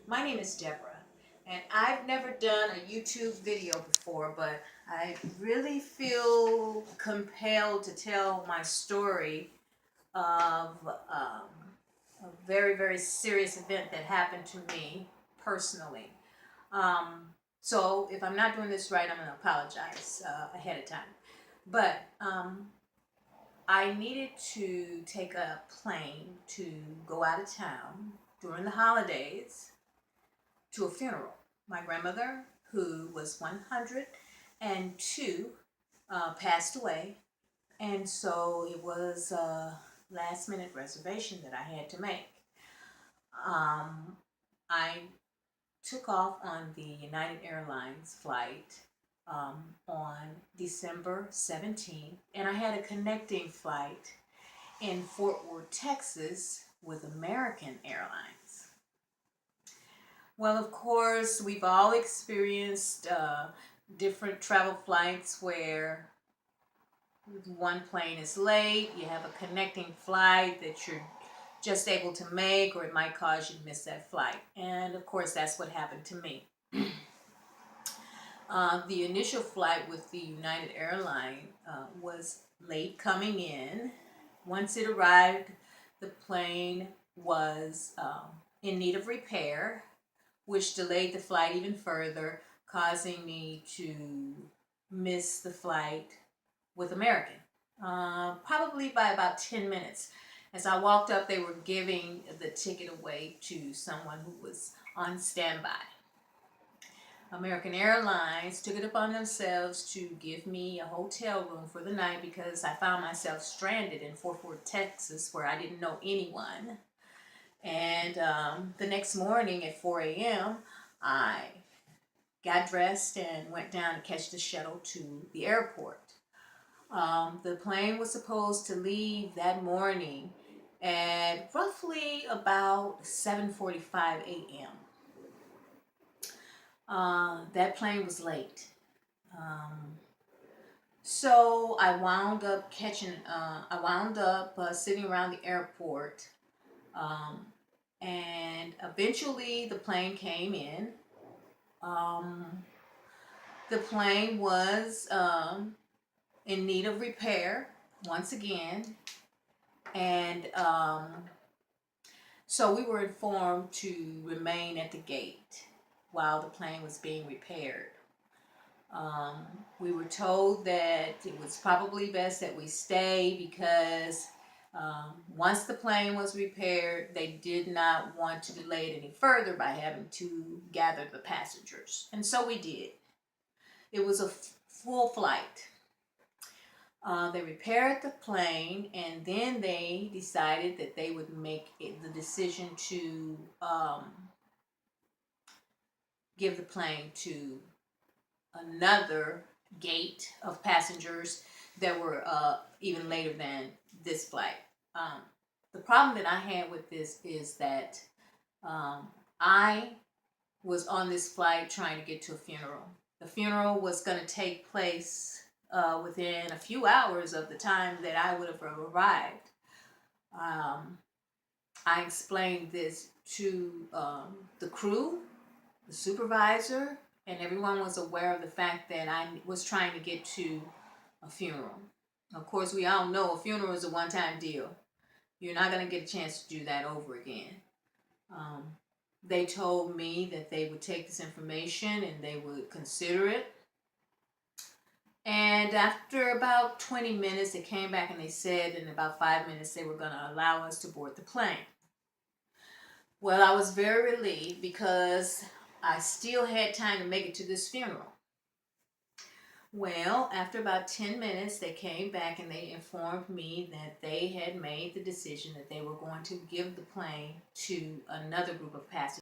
My name is Deborah, and I've never done a YouTube video before, but I really feel compelled to tell my story of a very, very serious event that happened to me personally. So if I'm not doing this right, I'm going to apologize ahead of time. But I needed to take a plane to go out of town during the holidays to a funeral. My grandmother, who was 102, passed away, and so it was a last minute reservation that I had to make. I took off on the United Airlines flight on December 17th, and I had a connecting flight in Fort Worth, Texas with American Airlines. Well, of course, we've all experienced different travel flights where one plane is late, you have a connecting flight that you're just able to make, or it might cause you to miss that flight. And of course, that's what happened to me. The initial flight with the United Airlines was late coming in. Once it arrived, the plane was in need of repair, which delayed the flight even further, causing me to miss the flight with American, probably by about 10 minutes. As I walked up, they were giving the ticket away to someone who was on standby. American Airlines took it upon themselves to give me a hotel room for the night because I found myself stranded in Fort Worth, Texas, where I didn't know anyone. And the next morning at 4 a.m., I got dressed and went down to catch the shuttle to the airport. The plane was supposed to leave that morning at roughly about 7:45 a.m. That plane was late. So I wound up sitting around the airport, and eventually the plane came in. The plane was in need of repair once again, and so we were informed to remain at the gate while the plane was being repaired. We were told that it was probably best that we stay because once the plane was repaired, they did not want to delay it any further by having to gather the passengers. And so we did. It was a full flight. They repaired the plane, and then they decided that they would make the decision to give the plane to another gate of passengers that were even later than this flight. The problem that I had with this is that I was on this flight trying to get to a funeral. The funeral was going to take place within a few hours of the time that I would have arrived. I explained this to the crew, the supervisor, and everyone was aware of the fact that I was trying to get to a funeral. Of course, we all know a funeral is a one-time deal. You're not going to get a chance to do that over again. They told me that they would take this information and they would consider it. And after about 20 minutes, they came back and they said in about 5 minutes they were going to allow us to board the plane. Well, I was very relieved because I still had time to make it to this funeral. Well, after about 10 minutes, they came back and they informed me that they had made the decision that they were going to give the plane to another group of passengers.